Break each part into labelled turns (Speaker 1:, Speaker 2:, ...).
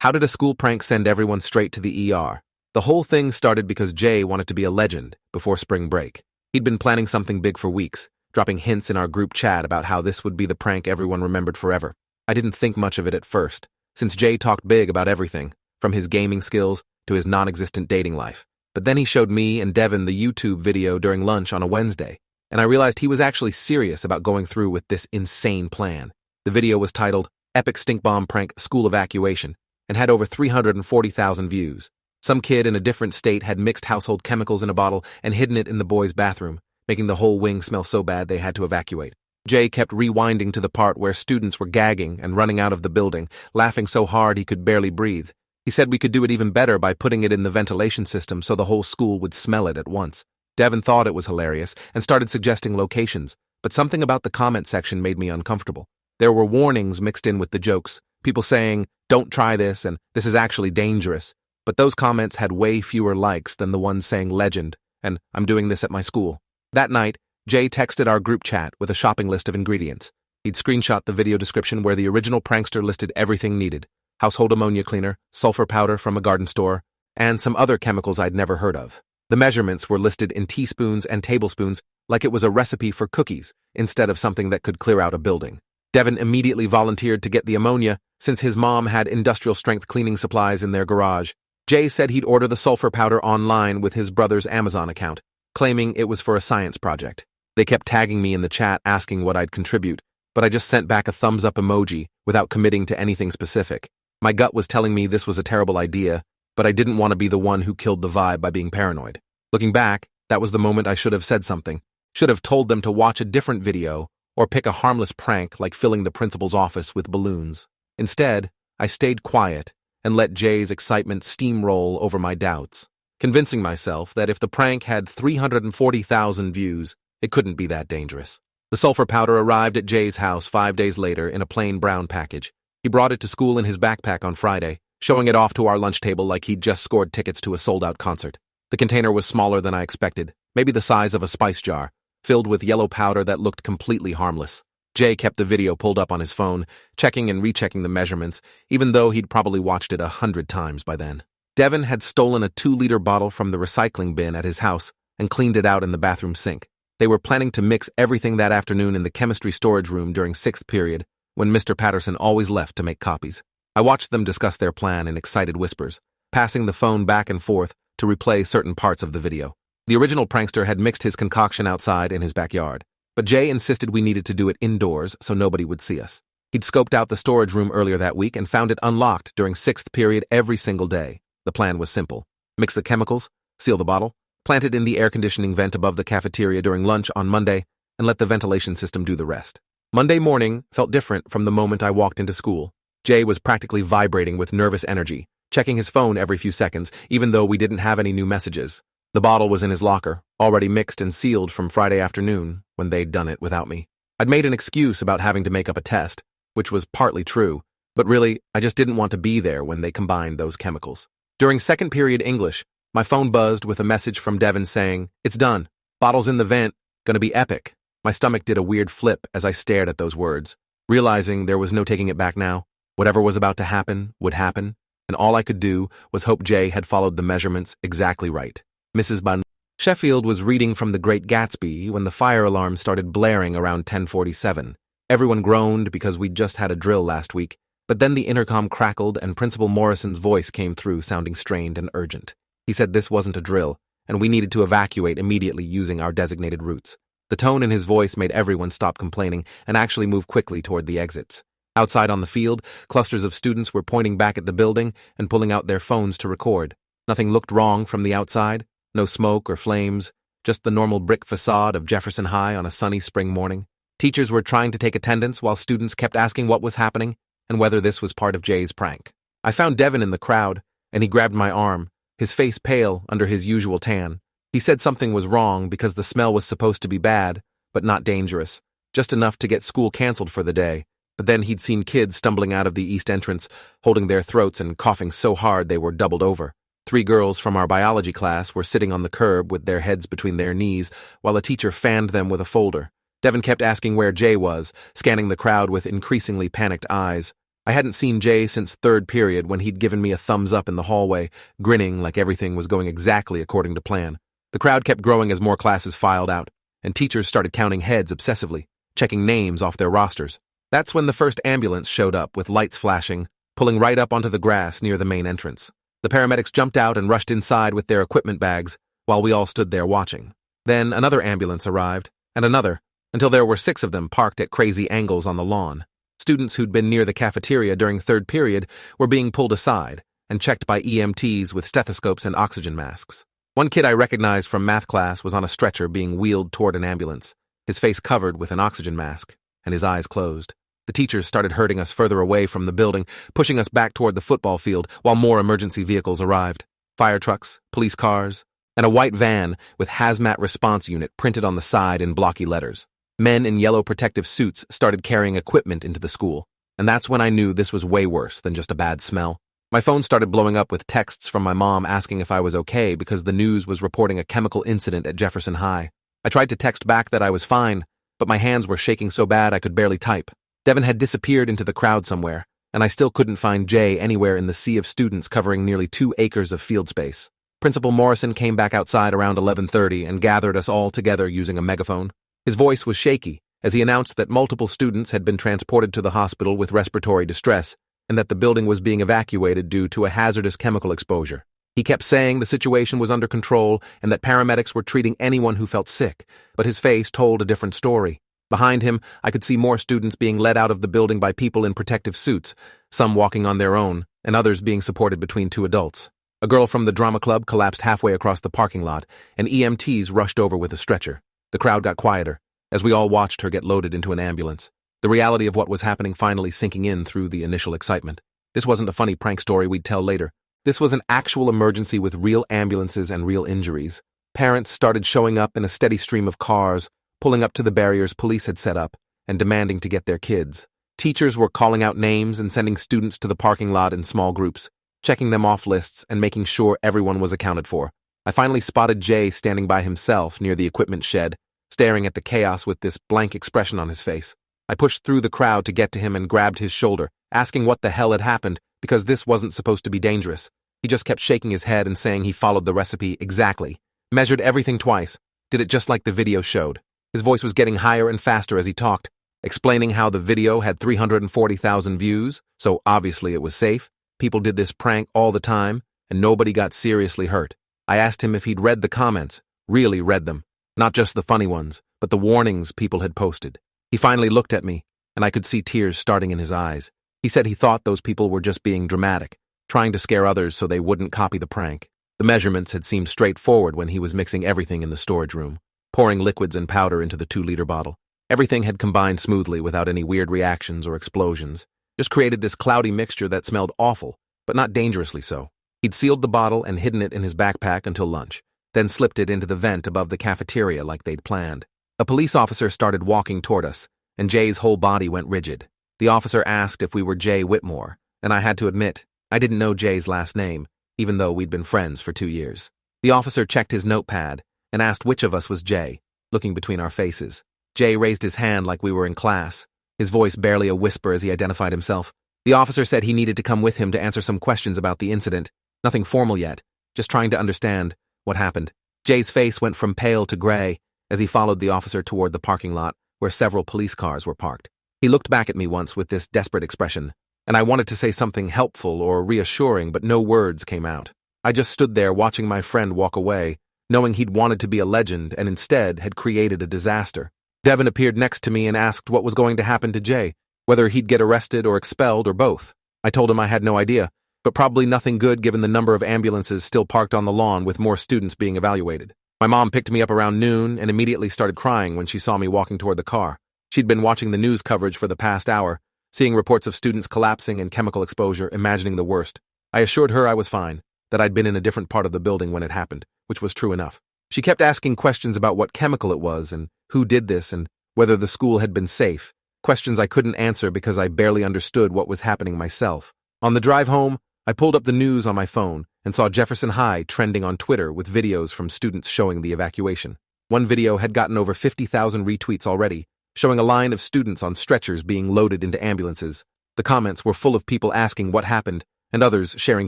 Speaker 1: How did a school prank send everyone straight to the ER? The whole thing started because Jay wanted to be a legend before spring break. He'd been planning something big for weeks, dropping hints in our group chat about how this would be the prank everyone remembered forever. I didn't think much of it at first, since Jay talked big about everything, from his gaming skills to his non-existent dating life. But then he showed me and Devin the YouTube video during lunch on a Wednesday, and I realized he was actually serious about going through with this insane plan. The video was titled, Epic Stink Bomb Prank School Evacuation, and had over 340,000 views. Some kid in a different state had mixed household chemicals in a bottle and hidden it in the boys' bathroom, making the whole wing smell so bad they had to evacuate. Jay kept rewinding to the part where students were gagging and running out of the building, laughing so hard he could barely breathe. He said we could do it even better by putting it in the ventilation system so the whole school would smell it at once. Devin thought it was hilarious and started suggesting locations, but something about the comment section made me uncomfortable. There were warnings mixed in with the jokes, people saying, "Don't try this," and "This is actually dangerous." But those comments had way fewer likes than the ones saying legend and "I'm doing this at my school." That night, Jay texted our group chat with a shopping list of ingredients. He'd screenshot the video description where the original prankster listed everything needed: household ammonia cleaner, sulfur powder from a garden store, and some other chemicals I'd never heard of. The measurements were listed in teaspoons and tablespoons like it was a recipe for cookies instead of something that could clear out a building. Devin immediately volunteered to get the ammonia since his mom had industrial-strength cleaning supplies in their garage. Jay said he'd order the sulfur powder online with his brother's Amazon account, claiming it was for a science project. They kept tagging me in the chat asking what I'd contribute, but I just sent back a thumbs-up emoji without committing to anything specific. My gut was telling me this was a terrible idea, but I didn't want to be the one who killed the vibe by being paranoid. Looking back, that was the moment I should have said something. Should have told them to watch a different video or pick a harmless prank like filling the principal's office with balloons. Instead, I stayed quiet and let Jay's excitement steamroll over my doubts, convincing myself that if the prank had 340,000 views, it couldn't be that dangerous. The sulfur powder arrived at Jay's house 5 days later in a plain brown package. He brought it to school in his backpack on Friday, showing it off to our lunch table like he'd just scored tickets to a sold-out concert. The container was smaller than I expected, maybe the size of a spice jar, filled with yellow powder that looked completely harmless. Jay kept the video pulled up on his phone, checking and rechecking the measurements, even though he'd probably watched it 100 times by then. Devin had stolen a 2-liter bottle from the recycling bin at his house and cleaned it out in the bathroom sink. They were planning to mix everything that afternoon in the chemistry storage room during 6th period, when Mr. Patterson always left to make copies. I watched them discuss their plan in excited whispers, passing the phone back and forth to replay certain parts of the video. The original prankster had mixed his concoction outside in his backyard, but Jay insisted we needed to do it indoors so nobody would see us. He'd scoped out the storage room earlier that week and found it unlocked during 6th period every single day. The plan was simple: mix the chemicals, seal the bottle, plant it in the air conditioning vent above the cafeteria during lunch on Monday, and let the ventilation system do the rest. Monday morning felt different from the moment I walked into school. Jay was practically vibrating with nervous energy, checking his phone every few seconds, even though we didn't have any new messages. The bottle was in his locker, already mixed and sealed from Friday afternoon, when they'd done it without me. I'd made an excuse about having to make up a test, which was partly true, but really, I just didn't want to be there when they combined those chemicals. During 2nd period English, my phone buzzed with a message from Devin saying, "It's done. Bottle's in the vent. Gonna be epic." My stomach did a weird flip as I stared at those words, realizing there was no taking it back now. Whatever was about to happen would happen, and all I could do was hope Jay had followed the measurements exactly right. Mrs. Bun Sheffield was reading from The Great Gatsby when the fire alarm started blaring around 10:47. Everyone groaned because we'd just had a drill last week, but then the intercom crackled and Principal Morrison's voice came through sounding strained and urgent. He said this wasn't a drill, and we needed to evacuate immediately using our designated routes. The tone in his voice made everyone stop complaining and actually move quickly toward the exits. Outside on the field, clusters of students were pointing back at the building and pulling out their phones to record. Nothing looked wrong from the outside. No smoke or flames, just the normal brick facade of Jefferson High on a sunny spring morning. Teachers were trying to take attendance while students kept asking what was happening and whether this was part of Jay's prank. I found Devin in the crowd, and he grabbed my arm, his face pale under his usual tan. He said something was wrong because the smell was supposed to be bad, but not dangerous, just enough to get school canceled for the day. But then he'd seen kids stumbling out of the east entrance, holding their throats and coughing so hard they were doubled over. 3 girls from our biology class were sitting on the curb with their heads between their knees while a teacher fanned them with a folder. Devin kept asking where Jay was, scanning the crowd with increasingly panicked eyes. I hadn't seen Jay since third period when he'd given me a thumbs up in the hallway, grinning like everything was going exactly according to plan. The crowd kept growing as more classes filed out, and teachers started counting heads obsessively, checking names off their rosters. That's when the first ambulance showed up with lights flashing, pulling right up onto the grass near the main entrance. The paramedics jumped out and rushed inside with their equipment bags, while we all stood there watching. Then another ambulance arrived, and another, until there were 6 of them parked at crazy angles on the lawn. Students who'd been near the cafeteria during third period were being pulled aside and checked by EMTs with stethoscopes and oxygen masks. One kid I recognized from math class was on a stretcher being wheeled toward an ambulance, his face covered with an oxygen mask, and his eyes closed. The teachers started herding us further away from the building, pushing us back toward the football field while more emergency vehicles arrived. Fire trucks, police cars, and a white van with hazmat response unit printed on the side in blocky letters. Men in yellow protective suits started carrying equipment into the school, and that's when I knew this was way worse than just a bad smell. My phone started blowing up with texts from my mom asking if I was okay because the news was reporting a chemical incident at Jefferson High. I tried to text back that I was fine, but my hands were shaking so bad I could barely type. Devin had disappeared into the crowd somewhere, and I still couldn't find Jay anywhere in the sea of students covering nearly 2 acres of field space. Principal Morrison came back outside around 11:30 and gathered us all together using a megaphone. His voice was shaky as he announced that multiple students had been transported to the hospital with respiratory distress and that the building was being evacuated due to a hazardous chemical exposure. He kept saying the situation was under control and that paramedics were treating anyone who felt sick, but his face told a different story. Behind him, I could see more students being led out of the building by people in protective suits, some walking on their own, and others being supported between 2 adults. A girl from the drama club collapsed halfway across the parking lot, and EMTs rushed over with a stretcher. The crowd got quieter as we all watched her get loaded into an ambulance, the reality of what was happening finally sinking in through the initial excitement. This wasn't a funny prank story we'd tell later. This was an actual emergency with real ambulances and real injuries. Parents started showing up in a steady stream of cars, pulling up to the barriers police had set up and demanding to get their kids. Teachers were calling out names and sending students to the parking lot in small groups, checking them off lists and making sure everyone was accounted for. I finally spotted Jay standing by himself near the equipment shed, staring at the chaos with this blank expression on his face. I pushed through the crowd to get to him and grabbed his shoulder, asking what the hell had happened because this wasn't supposed to be dangerous. He just kept shaking his head and saying he followed the recipe exactly, measured everything twice, did it just like the video showed. His voice was getting higher and faster as he talked, explaining how the video had 340,000 views, so obviously it was safe. People did this prank all the time, and nobody got seriously hurt. I asked him if he'd read the comments, really read them, not just the funny ones, but the warnings people had posted. He finally looked at me, and I could see tears starting in his eyes. He said he thought those people were just being dramatic, trying to scare others so they wouldn't copy the prank. The measurements had seemed straightforward when he was mixing everything in the storage room, pouring liquids and powder into the 2-liter bottle. Everything had combined smoothly without any weird reactions or explosions, just created this cloudy mixture that smelled awful, but not dangerously so. He'd sealed the bottle and hidden it in his backpack until lunch, then slipped it into the vent above the cafeteria like they'd planned. A police officer started walking toward us, and Jay's whole body went rigid. The officer asked if we were Jay Whitmore, and I had to admit, I didn't know Jay's last name, even though we'd been friends for 2 years. The officer checked his notepad and asked which of us was Jay, looking between our faces. Jay raised his hand like we were in class, his voice barely a whisper as he identified himself. The officer said he needed to come with him to answer some questions about the incident. Nothing formal yet, just trying to understand what happened. Jay's face went from pale to gray as he followed the officer toward the parking lot where several police cars were parked. He looked back at me once with this desperate expression, and I wanted to say something helpful or reassuring, but no words came out. I just stood there watching my friend walk away, knowing he'd wanted to be a legend and instead had created a disaster. Devin appeared next to me and asked what was going to happen to Jay, whether he'd get arrested or expelled or both. I told him I had no idea, but probably nothing good given the number of ambulances still parked on the lawn with more students being evaluated. My mom picked me up around noon and immediately started crying when she saw me walking toward the car. She'd been watching the news coverage for the past hour, seeing reports of students collapsing and chemical exposure, imagining the worst. I assured her I was fine, that I'd been in a different part of the building when it happened, which was true enough. She kept asking questions about what chemical it was and who did this and whether the school had been safe, questions I couldn't answer because I barely understood what was happening myself. On the drive home, I pulled up the news on my phone and saw Jefferson High trending on Twitter with videos from students showing the evacuation. One video had gotten over 50,000 retweets already, showing a line of students on stretchers being loaded into ambulances. The comments were full of people asking what happened, and others sharing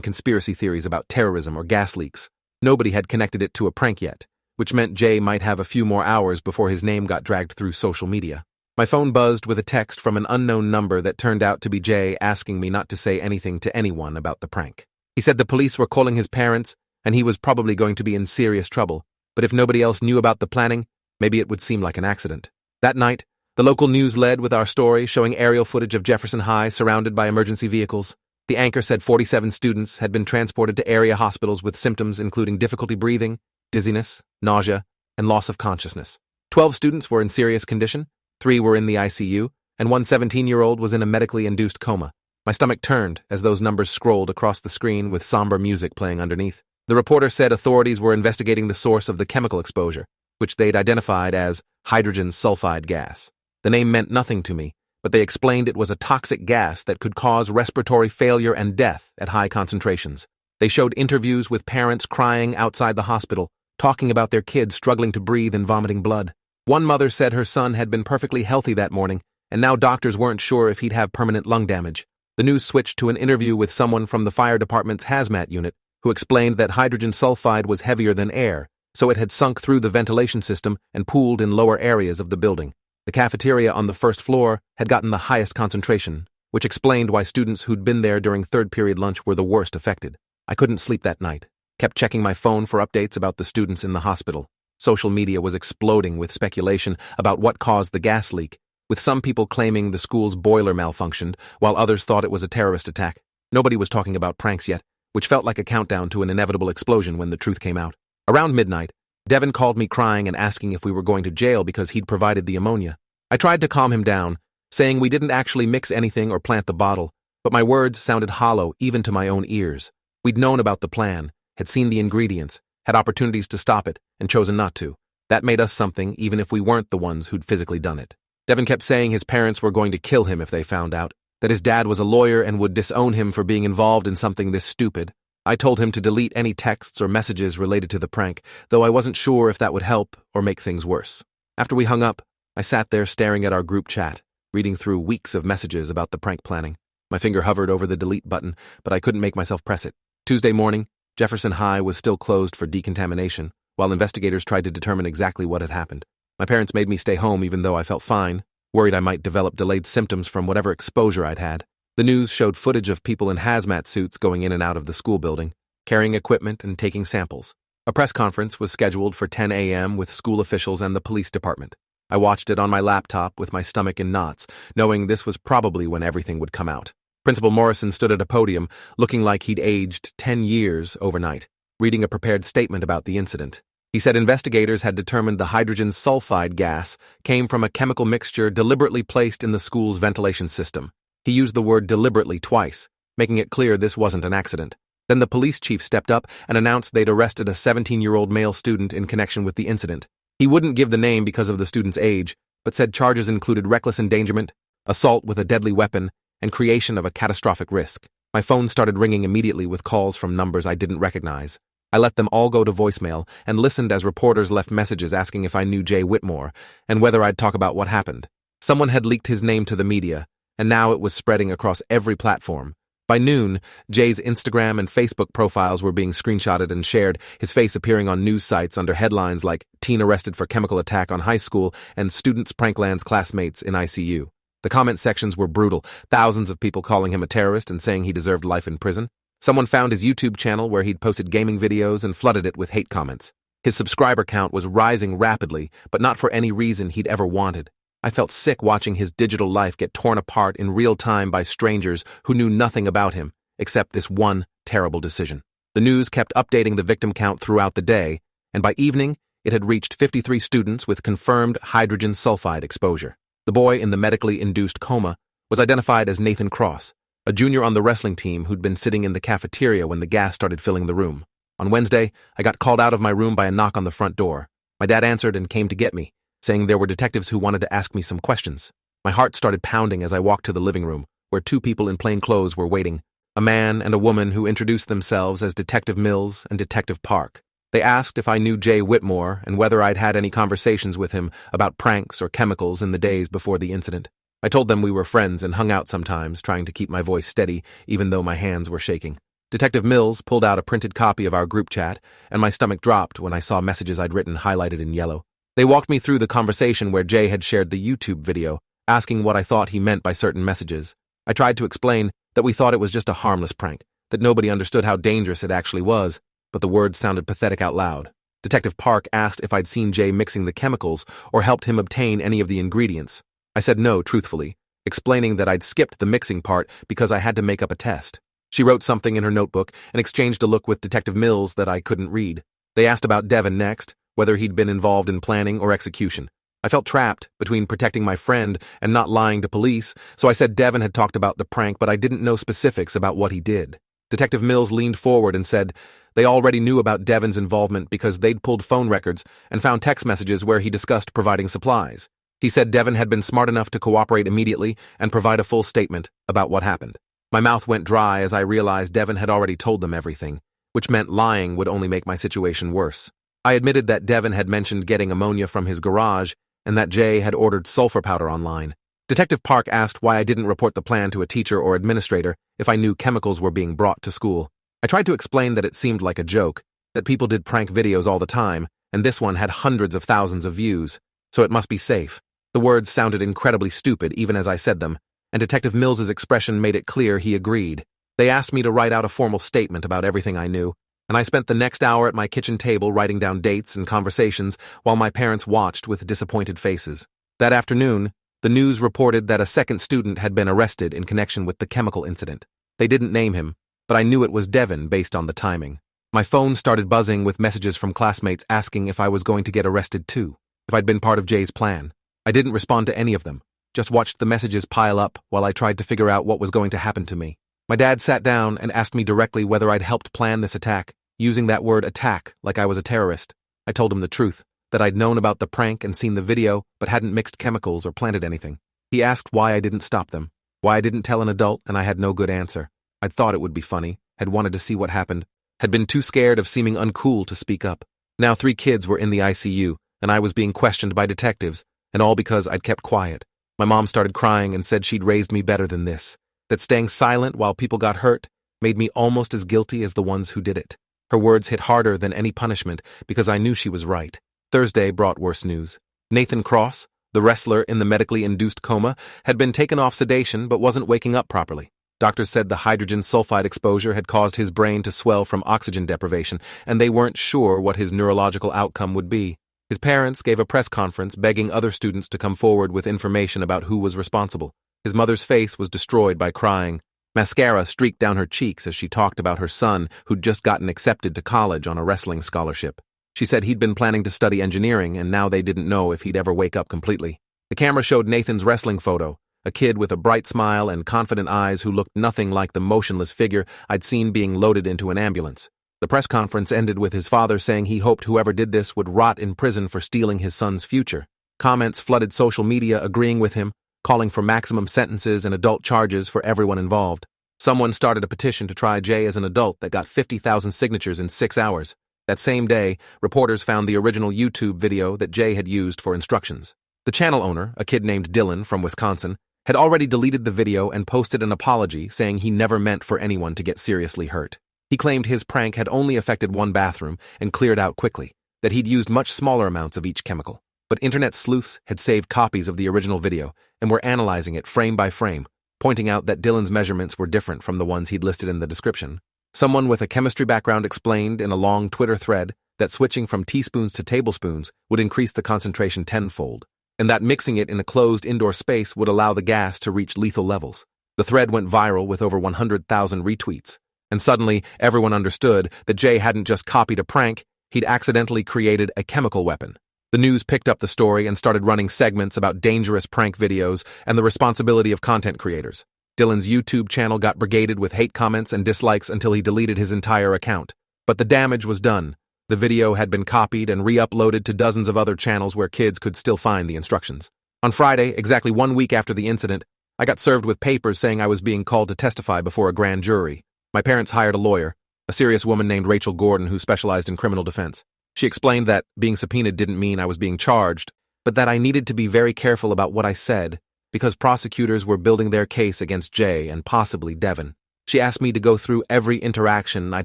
Speaker 1: conspiracy theories about terrorism or gas leaks. Nobody had connected it to a prank yet, which meant Jay might have a few more hours before his name got dragged through social media. My phone buzzed with a text from an unknown number that turned out to be Jay asking me not to say anything to anyone about the prank. He said the police were calling his parents, and he was probably going to be in serious trouble, but if nobody else knew about the planning, maybe it would seem like an accident. That night, the local news led with our story showing aerial footage of Jefferson High surrounded by emergency vehicles. The anchor said 47 students had been transported to area hospitals with symptoms including difficulty breathing, dizziness, nausea, and loss of consciousness. 12 students were in serious condition, 3 were in the ICU, and one 17-year-old was in a medically induced coma. My stomach turned as those numbers scrolled across the screen with somber music playing underneath. The reporter said authorities were investigating the source of the chemical exposure, which they'd identified as hydrogen sulfide gas. The name meant nothing to me, but they explained it was a toxic gas that could cause respiratory failure and death at high concentrations. They showed interviews with parents crying outside the hospital, talking about their kids struggling to breathe and vomiting blood. One mother said her son had been perfectly healthy that morning, and now doctors weren't sure if he'd have permanent lung damage. The news switched to an interview with someone from the fire department's hazmat unit, who explained that hydrogen sulfide was heavier than air, so it had sunk through the ventilation system and pooled in lower areas of the building. The cafeteria on the first floor had gotten the highest concentration, which explained why students who'd been there during third-period lunch were the worst affected. I couldn't sleep that night. Kept checking my phone for updates about the students in the hospital. Social media was exploding with speculation about what caused the gas leak, with some people claiming the school's boiler malfunctioned, while others thought it was a terrorist attack. Nobody was talking about pranks yet, which felt like a countdown to an inevitable explosion when the truth came out. Around midnight, Devin called me crying and asking if we were going to jail because he'd provided the ammonia. I tried to calm him down, saying we didn't actually mix anything or plant the bottle, but my words sounded hollow even to my own ears. We'd known about the plan, had seen the ingredients, had opportunities to stop it, and chosen not to. That made us something even if we weren't the ones who'd physically done it. Devin kept saying his parents were going to kill him if they found out, that his dad was a lawyer and would disown him for being involved in something this stupid. I told him to delete any texts or messages related to the prank, though I wasn't sure if that would help or make things worse. After we hung up, I sat there staring at our group chat, reading through weeks of messages about the prank planning. My finger hovered over the delete button, but I couldn't make myself press it. Tuesday morning, Jefferson High was still closed for decontamination, while investigators tried to determine exactly what had happened. My parents made me stay home even though I felt fine, worried I might develop delayed symptoms from whatever exposure I'd had. The news showed footage of people in hazmat suits going in and out of the school building, carrying equipment and taking samples. A press conference was scheduled for 10 a.m. with school officials and the police department. I watched it on my laptop with my stomach in knots, knowing this was probably when everything would come out. Principal Morrison stood at a podium, looking like he'd aged 10 years overnight, reading a prepared statement about the incident. He said investigators had determined the hydrogen sulfide gas came from a chemical mixture deliberately placed in the school's ventilation system. He used the word deliberately twice, making it clear this wasn't an accident. Then the police chief stepped up and announced they'd arrested a 17-year-old male student in connection with the incident. He wouldn't give the name because of the student's age, but said charges included reckless endangerment, assault with a deadly weapon, and creation of a catastrophic risk. My phone started ringing immediately with calls from numbers I didn't recognize. I let them all go to voicemail and listened as reporters left messages asking if I knew Jay Whitmore and whether I'd talk about what happened. Someone had leaked his name to the media, and now it was spreading across every platform. By noon, Jay's Instagram and Facebook profiles were being screenshotted and shared, his face appearing on news sites under headlines like "Teen Arrested for Chemical Attack on High School" and "Students Pranklands Classmates in ICU." The comment sections were brutal, thousands of people calling him a terrorist and saying he deserved life in prison. Someone found his YouTube channel where he'd posted gaming videos and flooded it with hate comments. His subscriber count was rising rapidly, but not for any reason he'd ever wanted. I felt sick watching his digital life get torn apart in real time by strangers who knew nothing about him, except this one terrible decision. The news kept updating the victim count throughout the day, and by evening, it had reached 53 students with confirmed hydrogen sulfide exposure. The boy in the medically induced coma was identified as Nathan Cross, a junior on the wrestling team who'd been sitting in the cafeteria when the gas started filling the room. On Wednesday, I got called out of my room by a knock on the front door. My dad answered and came to get me, saying there were detectives who wanted to ask me some questions. My heart started pounding as I walked to the living room, where 2 people in plain clothes were waiting, a man and a woman who introduced themselves as Detective Mills and Detective Park. They asked if I knew Jay Whitmore and whether I'd had any conversations with him about pranks or chemicals in the days before the incident. I told them we were friends and hung out sometimes, trying to keep my voice steady even though my hands were shaking. Detective Mills pulled out a printed copy of our group chat, and my stomach dropped when I saw messages I'd written highlighted in yellow. They walked me through the conversation where Jay had shared the YouTube video, asking what I thought he meant by certain messages. I tried to explain that we thought it was just a harmless prank, that nobody understood how dangerous it actually was, but the words sounded pathetic out loud. Detective Park asked if I'd seen Jay mixing the chemicals or helped him obtain any of the ingredients. I said no, truthfully, explaining that I'd skipped the mixing part because I had to make up a test. She wrote something in her notebook and exchanged a look with Detective Mills that I couldn't read. They asked about Devin next, whether he'd been involved in planning or execution. I felt trapped between protecting my friend and not lying to police, so I said Devin had talked about the prank, but I didn't know specifics about what he did. Detective Mills leaned forward and said they already knew about Devin's involvement because they'd pulled phone records and found text messages where he discussed providing supplies. He said Devin had been smart enough to cooperate immediately and provide a full statement about what happened. My mouth went dry as I realized Devin had already told them everything, which meant lying would only make my situation worse. I admitted that Devin had mentioned getting ammonia from his garage and that Jay had ordered sulfur powder online. Detective Park asked why I didn't report the plan to a teacher or administrator if I knew chemicals were being brought to school. I tried to explain that it seemed like a joke, that people did prank videos all the time, and this one had hundreds of thousands of views, so it must be safe. The words sounded incredibly stupid even as I said them, and Detective Mills's expression made it clear he agreed. They asked me to write out a formal statement about everything I knew, and I spent the next hour at my kitchen table writing down dates and conversations while my parents watched with disappointed faces. That afternoon, the news reported that a second student had been arrested in connection with the chemical incident. They didn't name him, but I knew it was Devin based on the timing. My phone started buzzing with messages from classmates asking if I was going to get arrested too, if I'd been part of Jay's plan. I didn't respond to any of them, just watched the messages pile up while I tried to figure out what was going to happen to me. My dad sat down and asked me directly whether I'd helped plan this attack, using that word attack like I was a terrorist. I told him the truth, that I'd known about the prank and seen the video, but hadn't mixed chemicals or planted anything. He asked why I didn't stop them, why I didn't tell an adult, and I had no good answer. I'd thought it would be funny, had wanted to see what happened, had been too scared of seeming uncool to speak up. Now 3 kids were in the ICU, and I was being questioned by detectives, and all because I'd kept quiet. My mom started crying and said she'd raised me better than this, that staying silent while people got hurt made me almost as guilty as the ones who did it. Her words hit harder than any punishment because I knew she was right. Thursday brought worse news. Nathan Cross, the wrestler in the medically induced coma, had been taken off sedation but wasn't waking up properly. Doctors said the hydrogen sulfide exposure had caused his brain to swell from oxygen deprivation, and they weren't sure what his neurological outcome would be. His parents gave a press conference begging other students to come forward with information about who was responsible. His mother's face was destroyed by crying. Mascara streaked down her cheeks as she talked about her son who'd just gotten accepted to college on a wrestling scholarship. She said he'd been planning to study engineering and now they didn't know if he'd ever wake up completely. The camera showed Nathan's wrestling photo, a kid with a bright smile and confident eyes who looked nothing like the motionless figure I'd seen being loaded into an ambulance. The press conference ended with his father saying he hoped whoever did this would rot in prison for stealing his son's future. Comments flooded social media agreeing with him, calling for maximum sentences and adult charges for everyone involved. Someone started a petition to try Jay as an adult that got 50,000 signatures in 6 hours. That same day, reporters found the original YouTube video that Jay had used for instructions. The channel owner, a kid named Dylan from Wisconsin, had already deleted the video and posted an apology saying he never meant for anyone to get seriously hurt. He claimed his prank had only affected one bathroom and cleared out quickly, that he'd used much smaller amounts of each chemical. But internet sleuths had saved copies of the original video and were analyzing it frame by frame, pointing out that Dylan's measurements were different from the ones he'd listed in the description. Someone with a chemistry background explained in a long Twitter thread that switching from teaspoons to tablespoons would increase the concentration tenfold, and that mixing it in a closed indoor space would allow the gas to reach lethal levels. The thread went viral with over 100,000 retweets, and suddenly everyone understood that Jay hadn't just copied a prank, he'd accidentally created a chemical weapon. The news picked up the story and started running segments about dangerous prank videos and the responsibility of content creators. Dylan's YouTube channel got brigaded with hate comments and dislikes until he deleted his entire account. But the damage was done. The video had been copied and re-uploaded to dozens of other channels where kids could still find the instructions. On Friday, exactly 1 week after the incident, I got served with papers saying I was being called to testify before a grand jury. My parents hired a lawyer, a serious woman named Rachel Gordon who specialized in criminal defense. She explained that being subpoenaed didn't mean I was being charged, but that I needed to be very careful about what I said because prosecutors were building their case against Jay and possibly Devin. She asked me to go through every interaction I'd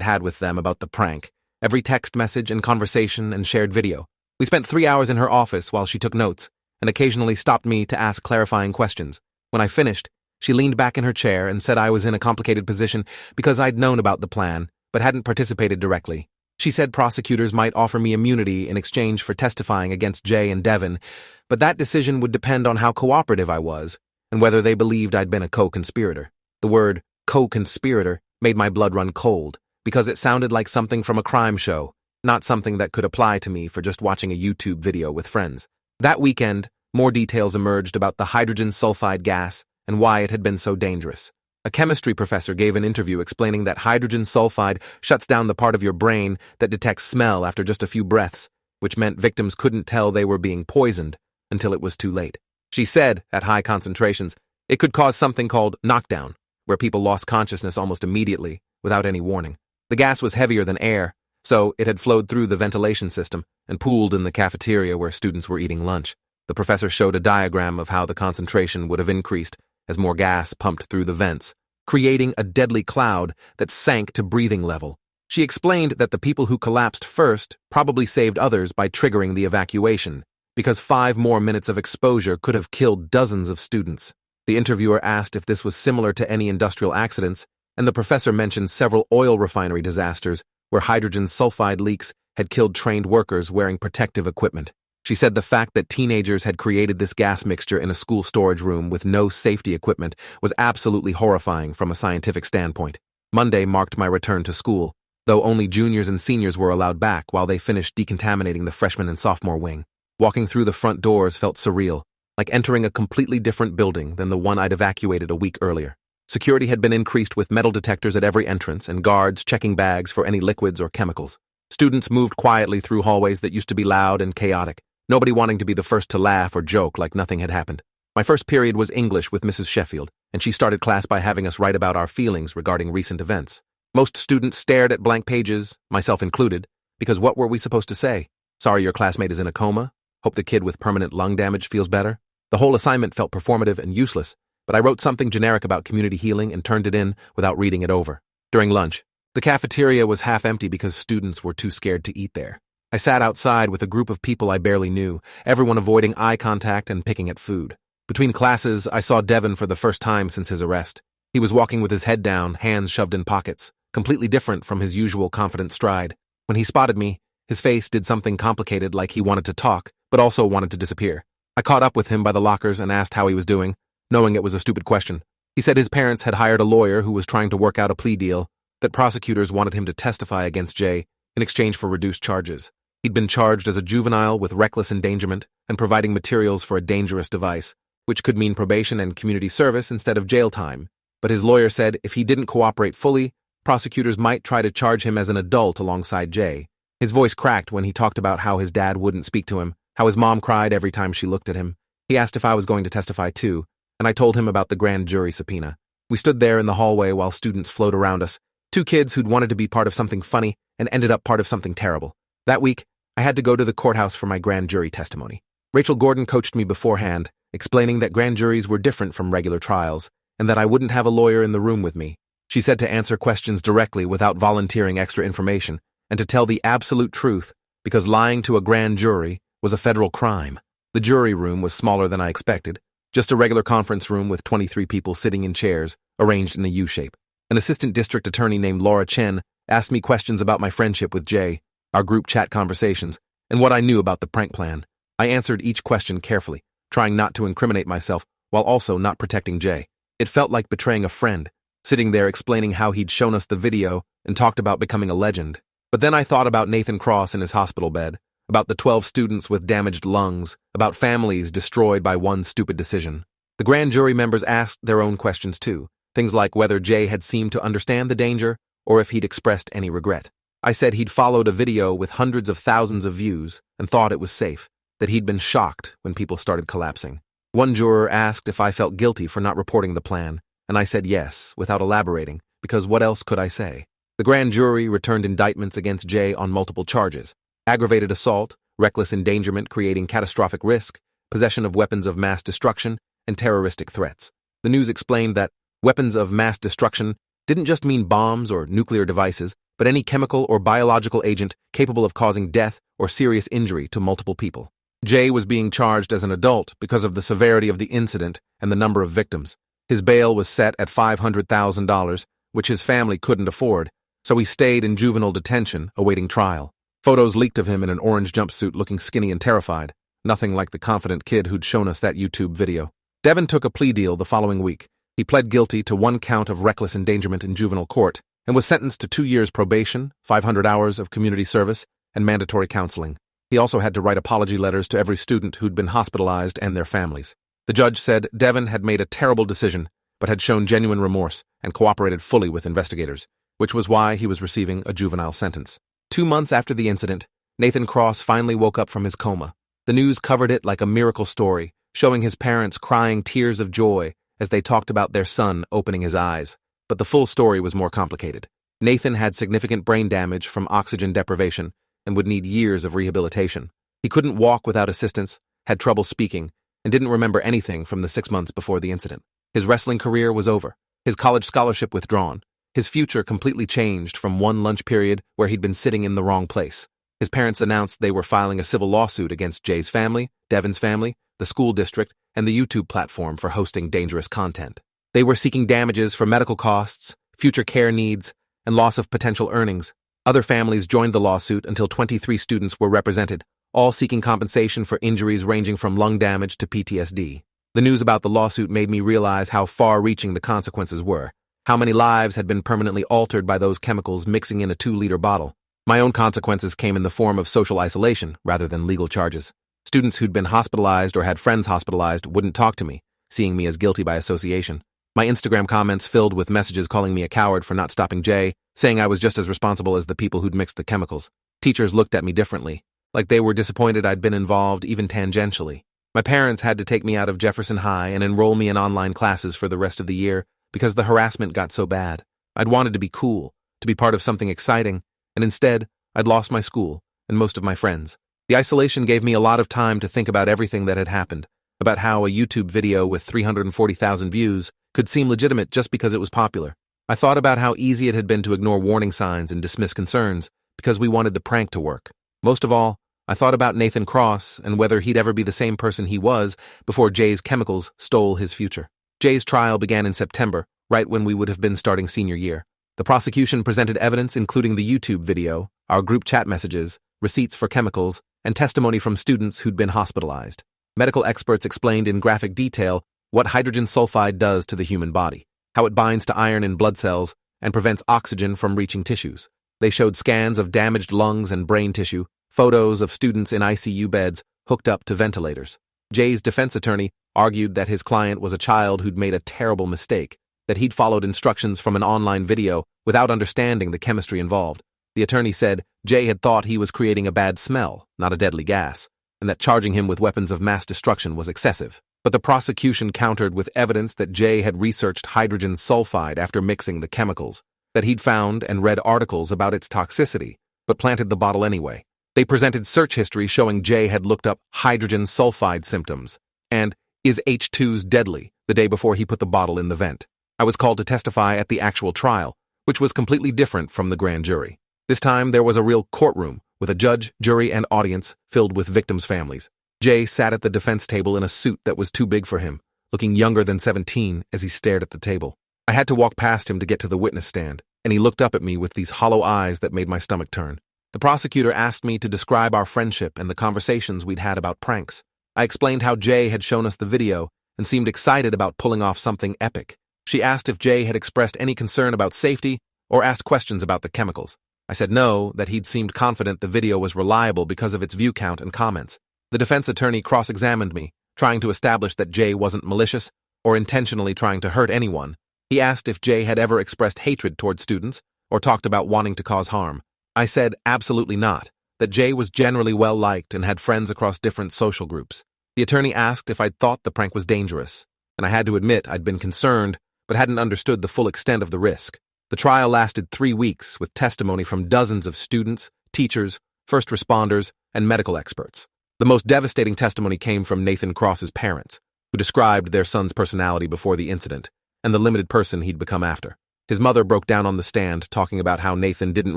Speaker 1: had with them about the prank, every text message and conversation and shared video. We spent 3 hours in her office while she took notes, and occasionally stopped me to ask clarifying questions. When I finished, she leaned back in her chair and said I was in a complicated position because I'd known about the plan, but hadn't participated directly. She said prosecutors might offer me immunity in exchange for testifying against Jay and Devin, but that decision would depend on how cooperative I was, and whether they believed I'd been a co-conspirator. The word co-conspirator made my blood run cold, because it sounded like something from a crime show, not something that could apply to me for just watching a YouTube video with friends. That weekend, more details emerged about the hydrogen sulfide gas and why it had been so dangerous. A chemistry professor gave an interview explaining that hydrogen sulfide shuts down the part of your brain that detects smell after just a few breaths, which meant victims couldn't tell they were being poisoned until it was too late. She said, at high concentrations, it could cause something called knockdown, where people lost consciousness almost immediately, without any warning. The gas was heavier than air, so it had flowed through the ventilation system and pooled in the cafeteria where students were eating lunch. The professor showed a diagram of how the concentration would have increased as more gas pumped through the vents, creating a deadly cloud that sank to breathing level. She explained that the people who collapsed first probably saved others by triggering the evacuation, because 5 more minutes of exposure could have killed dozens of students. The interviewer asked if this was similar to any industrial accidents, and the professor mentioned several oil refinery disasters where hydrogen sulfide leaks had killed trained workers wearing protective equipment. She said the fact that teenagers had created this gas mixture in a school storage room with no safety equipment was absolutely horrifying from a scientific standpoint. Monday marked my return to school, though only juniors and seniors were allowed back while they finished decontaminating the freshman and sophomore wing. Walking through the front doors felt surreal, like entering a completely different building than the one I'd evacuated a week earlier. Security had been increased with metal detectors at every entrance and guards checking bags for any liquids or chemicals. Students moved quietly through hallways that used to be loud and chaotic, nobody wanting to be the first to laugh or joke like nothing had happened. My first period was English with Mrs. Sheffield, and she started class by having us write about our feelings regarding recent events. Most students stared at blank pages, myself included, because what were we supposed to say? Sorry your classmate is in a coma? Hope the kid with permanent lung damage feels better? The whole assignment felt performative and useless, but I wrote something generic about community healing and turned it in without reading it over. During lunch, the cafeteria was half empty because students were too scared to eat there. I sat outside with a group of people I barely knew, everyone avoiding eye contact and picking at food. Between classes, I saw Devin for the first time since his arrest. He was walking with his head down, hands shoved in pockets, completely different from his usual confident stride. When he spotted me, his face did something complicated like he wanted to talk, but also wanted to disappear. I caught up with him by the lockers and asked how he was doing, knowing it was a stupid question. He said his parents had hired a lawyer who was trying to work out a plea deal, that prosecutors wanted him to testify against Jay in exchange for reduced charges. He'd been charged as a juvenile with reckless endangerment and providing materials for a dangerous device, which could mean probation and community service instead of jail time. But his lawyer said if he didn't cooperate fully, prosecutors might try to charge him as an adult alongside Jay. His voice cracked when he talked about how his dad wouldn't speak to him, how his mom cried every time she looked at him. He asked if I was going to testify too, and I told him about the grand jury subpoena. We stood there in the hallway while students flowed around us, 2 kids who'd wanted to be part of something funny and ended up part of something terrible. That week, I had to go to the courthouse for my grand jury testimony. Rachel Gordon coached me beforehand, explaining that grand juries were different from regular trials, and that I wouldn't have a lawyer in the room with me. She said to answer questions directly without volunteering extra information, and to tell the absolute truth, because lying to a grand jury was a federal crime. The jury room was smaller than I expected, just a regular conference room with 23 people sitting in chairs, arranged in a U-shape. An assistant district attorney named Laura Chen asked me questions about my friendship with Jay, our group chat conversations, and what I knew about the prank plan. I answered each question carefully, trying not to incriminate myself while also not protecting Jay. It felt like betraying a friend, sitting there explaining how he'd shown us the video and talked about becoming a legend. But then I thought about Nathan Cross in his hospital bed, about the 12 students with damaged lungs, about families destroyed by one stupid decision. The grand jury members asked their own questions too, things like whether Jay had seemed to understand the danger or if he'd expressed any regret. I said he'd followed a video with hundreds of thousands of views and thought it was safe, that he'd been shocked when people started collapsing. One juror asked if I felt guilty for not reporting the plan, and I said yes, without elaborating, because what else could I say? The grand jury returned indictments against Jay on multiple charges: aggravated assault, reckless endangerment creating catastrophic risk, possession of weapons of mass destruction, and terroristic threats. The news explained that weapons of mass destruction didn't just mean bombs or nuclear devices, but any chemical or biological agent capable of causing death or serious injury to multiple people. Jay was being charged as an adult because of the severity of the incident and the number of victims. His bail was set at $500,000, which his family couldn't afford, so he stayed in juvenile detention awaiting trial. Photos leaked of him in an orange jumpsuit looking skinny and terrified, nothing like the confident kid who'd shown us that YouTube video. Devin took a plea deal the following week. He pled guilty to 1 count of reckless endangerment in juvenile court and was sentenced to 2 years probation, 500 hours of community service, and mandatory counseling. He also had to write apology letters to every student who'd been hospitalized and their families. The judge said Devin had made a terrible decision, but had shown genuine remorse and cooperated fully with investigators, which was why he was receiving a juvenile sentence. 2 months after the incident, Nathan Cross finally woke up from his coma. The news covered it like a miracle story, showing his parents crying tears of joy as they talked about their son opening his eyes. But the full story was more complicated. Nathan had significant brain damage from oxygen deprivation and would need years of rehabilitation. He couldn't walk without assistance, had trouble speaking, and didn't remember anything from the 6 months before the incident. His wrestling career was over, his college scholarship withdrawn. His future completely changed from one lunch period where he'd been sitting in the wrong place. His parents announced they were filing a civil lawsuit against Jay's family, Devin's family, the school district, and the YouTube platform for hosting dangerous content. They were seeking damages for medical costs, future care needs, and loss of potential earnings. Other families joined the lawsuit until 23 students were represented, all seeking compensation for injuries ranging from lung damage to PTSD. The news about the lawsuit made me realize how far-reaching the consequences were. How many lives had been permanently altered by those chemicals mixing in a 2-liter bottle. My own consequences came in the form of social isolation rather than legal charges. Students who'd been hospitalized or had friends hospitalized wouldn't talk to me, seeing me as guilty by association. My Instagram comments filled with messages calling me a coward for not stopping Jay, saying I was just as responsible as the people who'd mixed the chemicals. Teachers looked at me differently, like they were disappointed I'd been involved even tangentially. My parents had to take me out of Jefferson High and enroll me in online classes for the rest of the year because the harassment got so bad. I'd wanted to be cool, to be part of something exciting, and instead, I'd lost my school and most of my friends. The isolation gave me a lot of time to think about everything that had happened, about how a YouTube video with 340,000 views could seem legitimate just because it was popular. I thought about how easy it had been to ignore warning signs and dismiss concerns because we wanted the prank to work. Most of all, I thought about Nathan Cross and whether he'd ever be the same person he was before Jay's chemicals stole his future. Jay's trial began in September, right when we would have been starting senior year. The prosecution presented evidence including the YouTube video, our group chat messages, receipts for chemicals, and testimony from students who'd been hospitalized. Medical experts explained in graphic detail what hydrogen sulfide does to the human body, how it binds to iron in blood cells and prevents oxygen from reaching tissues. They showed scans of damaged lungs and brain tissue, photos of students in ICU beds hooked up to ventilators. Jay's defense attorney argued that his client was a child who'd made a terrible mistake, that he'd followed instructions from an online video without understanding the chemistry involved. The attorney said Jay had thought he was creating a bad smell, not a deadly gas, and that charging him with weapons of mass destruction was excessive. But the prosecution countered with evidence that Jay had researched hydrogen sulfide after mixing the chemicals, that he'd found and read articles about its toxicity, but planted the bottle anyway. They presented search history showing Jay had looked up hydrogen sulfide symptoms and is H2s deadly the day before he put the bottle in the vent. I was called to testify at the actual trial, which was completely different from the grand jury. This time there was a real courtroom with a judge, jury, and audience filled with victims' families. Jay sat at the defense table in a suit that was too big for him, looking younger than 17 as he stared at the table. I had to walk past him to get to the witness stand, and he looked up at me with these hollow eyes that made my stomach turn. The prosecutor asked me to describe our friendship and the conversations we'd had about pranks. I explained how Jay had shown us the video and seemed excited about pulling off something epic. She asked if Jay had expressed any concern about safety or asked questions about the chemicals. I said no, that he'd seemed confident the video was reliable because of its view count and comments. The defense attorney cross-examined me, trying to establish that Jay wasn't malicious or intentionally trying to hurt anyone. He asked if Jay had ever expressed hatred toward students or talked about wanting to cause harm. I said absolutely not, that Jay was generally well-liked and had friends across different social groups. The attorney asked if I'd thought the prank was dangerous, and I had to admit I'd been concerned but hadn't understood the full extent of the risk. The trial lasted 3 weeks with testimony from dozens of students, teachers, first responders, and medical experts. The most devastating testimony came from Nathan Cross's parents, who described their son's personality before the incident and the limited person he'd become after. His mother broke down on the stand, talking about how Nathan didn't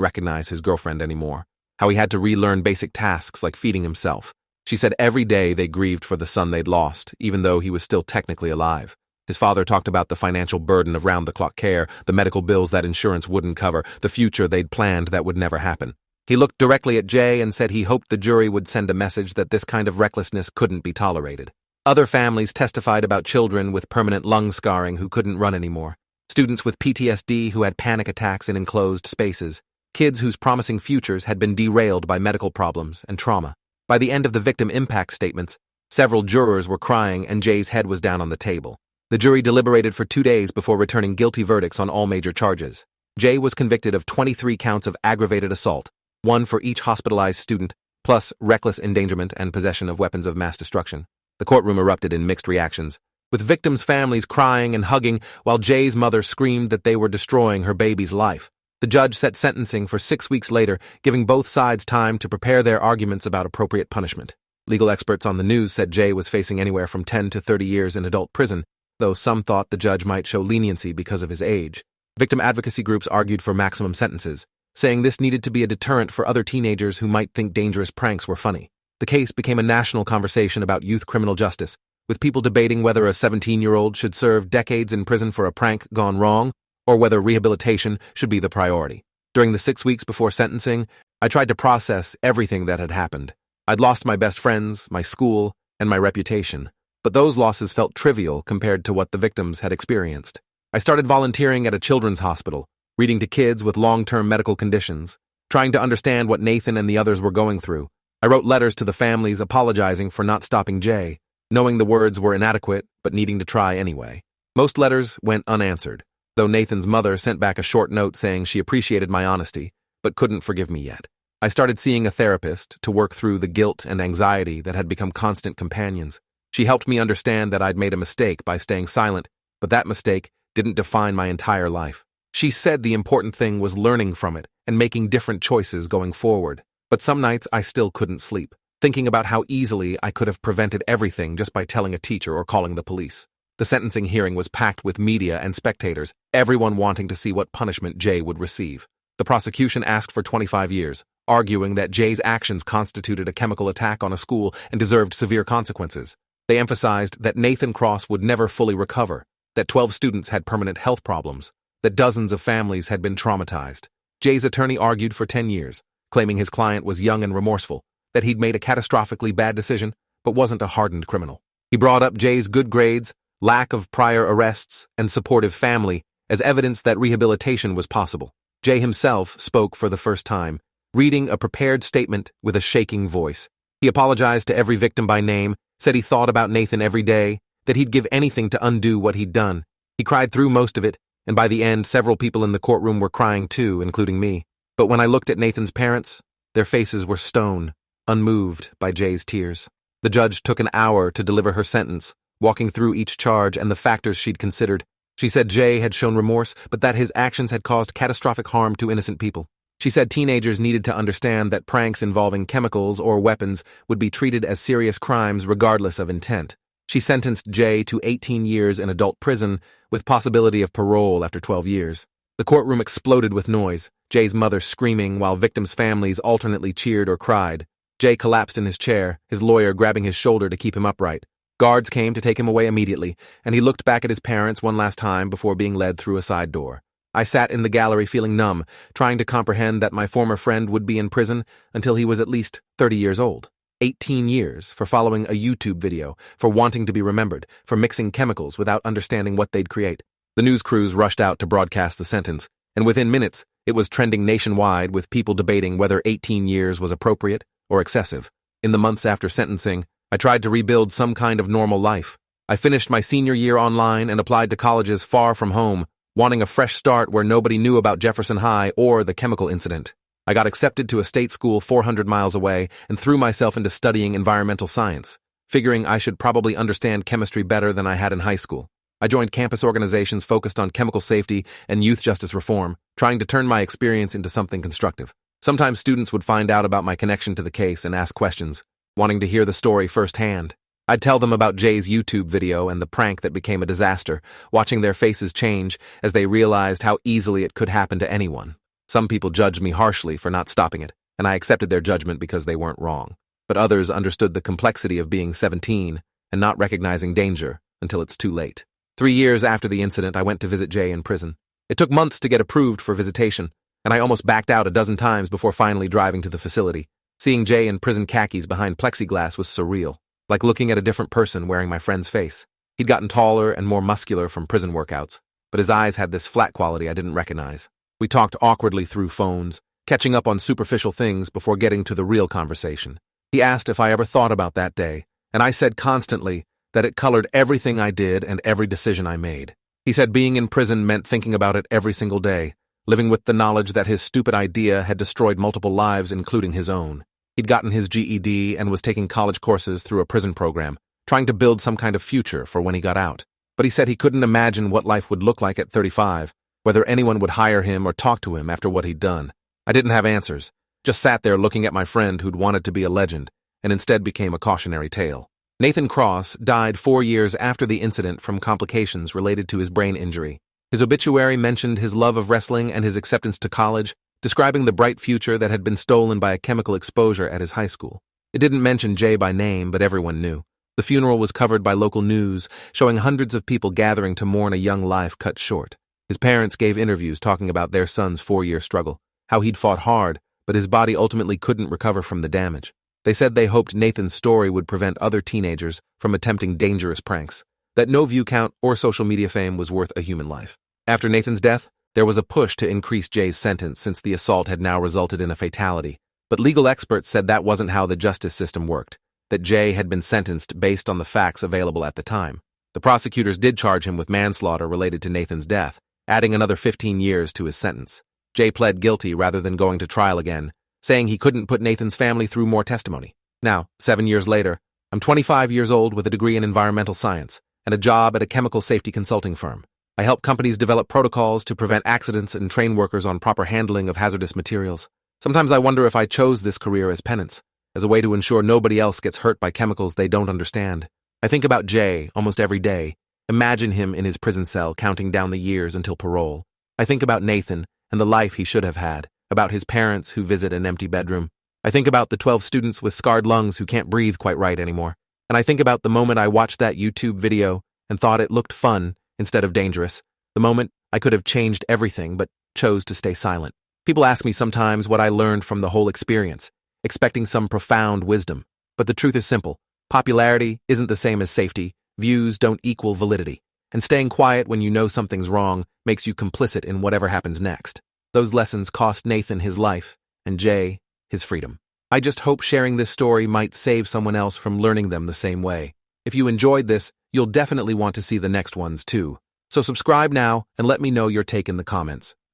Speaker 1: recognize his girlfriend anymore, how he had to relearn basic tasks like feeding himself. She said every day they grieved for the son they'd lost, even though he was still technically alive. His father talked about the financial burden of round-the-clock care, the medical bills that insurance wouldn't cover, the future they'd planned that would never happen. He looked directly at Jay and said he hoped the jury would send a message that this kind of recklessness couldn't be tolerated. Other families testified about children with permanent lung scarring who couldn't run anymore, students with PTSD who had panic attacks in enclosed spaces, kids whose promising futures had been derailed by medical problems and trauma. By the end of the victim impact statements, several jurors were crying and Jay's head was down on the table. The jury deliberated for 2 days before returning guilty verdicts on all major charges. Jay was convicted of 23 counts of aggravated assault, 1 for each hospitalized student, plus reckless endangerment and possession of weapons of mass destruction. The courtroom erupted in mixed reactions, with victims' families crying and hugging while Jay's mother screamed that they were destroying her baby's life. The judge set sentencing for 6 weeks later, giving both sides time to prepare their arguments about appropriate punishment. Legal experts on the news said Jay was facing anywhere from 10 to 30 years in adult prison, though some thought the judge might show leniency because of his age. Victim advocacy groups argued for maximum sentences, saying this needed to be a deterrent for other teenagers who might think dangerous pranks were funny. The case became a national conversation about youth criminal justice, with people debating whether a 17-year-old should serve decades in prison for a prank gone wrong, or whether rehabilitation should be the priority. During the 6 weeks before sentencing, I tried to process everything that had happened. I'd lost my best friends, my school, and my reputation, but those losses felt trivial compared to what the victims had experienced. I started volunteering at a children's hospital, reading to kids with long-term medical conditions, trying to understand what Nathan and the others were going through. I wrote letters to the families apologizing for not stopping Jay, knowing the words were inadequate but needing to try anyway. Most letters went unanswered, though Nathan's mother sent back a short note saying she appreciated my honesty but couldn't forgive me yet. I started seeing a therapist to work through the guilt and anxiety that had become constant companions. She helped me understand that I'd made a mistake by staying silent, but that mistake didn't define my entire life. She said the important thing was learning from it and making different choices going forward. But some nights I still couldn't sleep, thinking about how easily I could have prevented everything just by telling a teacher or calling the police. The sentencing hearing was packed with media and spectators, everyone wanting to see what punishment Jay would receive. The prosecution asked for 25 years, arguing that Jay's actions constituted a chemical attack on a school and deserved severe consequences. They emphasized that Nathan Cross would never fully recover, that 12 students had permanent health problems, that dozens of families had been traumatized. Jay's attorney argued for 10 years, claiming his client was young and remorseful, that he'd made a catastrophically bad decision, but wasn't a hardened criminal. He brought up Jay's good grades, lack of prior arrests, and supportive family as evidence that rehabilitation was possible. Jay himself spoke for the first time, reading a prepared statement with a shaking voice. He apologized to every victim by name, said he thought about Nathan every day, that he'd give anything to undo what he'd done. He cried through most of it, and by the end, several people in the courtroom were crying too, including me. But when I looked at Nathan's parents, their faces were stone, unmoved by Jay's tears. The judge took an hour to deliver her sentence, walking through each charge and the factors she'd considered. She said Jay had shown remorse, but that his actions had caused catastrophic harm to innocent people. She said teenagers needed to understand that pranks involving chemicals or weapons would be treated as serious crimes regardless of intent. She sentenced Jay to 18 years in adult prison with possibility of parole after 12 years. The courtroom exploded with noise, Jay's mother screaming while victims' families alternately cheered or cried. Jay collapsed in his chair, his lawyer grabbing his shoulder to keep him upright. Guards came to take him away immediately, and he looked back at his parents one last time before being led through a side door. I sat in the gallery feeling numb, trying to comprehend that my former friend would be in prison until he was at least 30 years old. 18 years for following a YouTube video, for wanting to be remembered, for mixing chemicals without understanding what they'd create. The news crews rushed out to broadcast the sentence, and within minutes, it was trending nationwide with people debating whether 18 years was appropriate or excessive. In the months after sentencing, I tried to rebuild some kind of normal life. I finished my senior year online and applied to colleges far from home, wanting a fresh start where nobody knew about Jefferson High or the chemical incident. I got accepted to a state school 400 miles away and threw myself into studying environmental science, figuring I should probably understand chemistry better than I had in high school. I joined campus organizations focused on chemical safety and youth justice reform, trying to turn my experience into something constructive. Sometimes students would find out about my connection to the case and ask questions, wanting to hear the story firsthand. I'd tell them about Jay's YouTube video and the prank that became a disaster, watching their faces change as they realized how easily it could happen to anyone. Some people judged me harshly for not stopping it, and I accepted their judgment because they weren't wrong. But others understood the complexity of being 17 and not recognizing danger until it's too late. 3 years after the incident, I went to visit Jay in prison. It took months to get approved for visitation, and I almost backed out a dozen times before finally driving to the facility. Seeing Jay in prison khakis behind plexiglass was surreal, like looking at a different person wearing my friend's face. He'd gotten taller and more muscular from prison workouts, but his eyes had this flat quality I didn't recognize. We talked awkwardly through phones, catching up on superficial things before getting to the real conversation. He asked if I ever thought about that day, and I said constantly that it colored everything I did and every decision I made. He said being in prison meant thinking about it every single day, living with the knowledge that his stupid idea had destroyed multiple lives, including his own. He'd gotten his GED and was taking college courses through a prison program, trying to build some kind of future for when he got out. But he said he couldn't imagine what life would look like at 35, whether anyone would hire him or talk to him after what he'd done. I didn't have answers, just sat there looking at my friend who'd wanted to be a legend, and instead became a cautionary tale. Nathan Cross died 4 years after the incident from complications related to his brain injury. His obituary mentioned his love of wrestling and his acceptance to college, describing the bright future that had been stolen by a chemical exposure at his high school. It didn't mention Jay by name, but everyone knew. The funeral was covered by local news, showing hundreds of people gathering to mourn a young life cut short. His parents gave interviews talking about their son's 4-year struggle, how he'd fought hard, but his body ultimately couldn't recover from the damage. They said they hoped Nathan's story would prevent other teenagers from attempting dangerous pranks, that no view count or social media fame was worth a human life. After Nathan's death, there was a push to increase Jay's sentence since the assault had now resulted in a fatality, but legal experts said that wasn't how the justice system worked, that Jay had been sentenced based on the facts available at the time. The prosecutors did charge him with manslaughter related to Nathan's death, adding another 15 years to his sentence. Jay pled guilty rather than going to trial again, saying he couldn't put Nathan's family through more testimony. Now, 7 years later, I'm 25 years old with a degree in environmental science and a job at a chemical safety consulting firm. I help companies develop protocols to prevent accidents and train workers on proper handling of hazardous materials. Sometimes I wonder if I chose this career as penance, as a way to ensure nobody else gets hurt by chemicals they don't understand. I think about Jay almost every day. Imagine him in his prison cell counting down the years until parole. I think about Nathan and the life he should have had, about his parents who visit an empty bedroom. I think about the 12 students with scarred lungs who can't breathe quite right anymore. And I think about the moment I watched that YouTube video and thought it looked fun instead of dangerous. The moment I could have changed everything but chose to stay silent. People ask me sometimes what I learned from the whole experience, expecting some profound wisdom. But the truth is simple. Popularity isn't the same as safety. Views don't equal validity. And staying quiet when you know something's wrong makes you complicit in whatever happens next. Those lessons cost Nathan his life, and Jay his freedom. I just hope sharing this story might save someone else from learning them the same way. If you enjoyed this, you'll definitely want to see the next ones too. So subscribe now and let me know your take in the comments.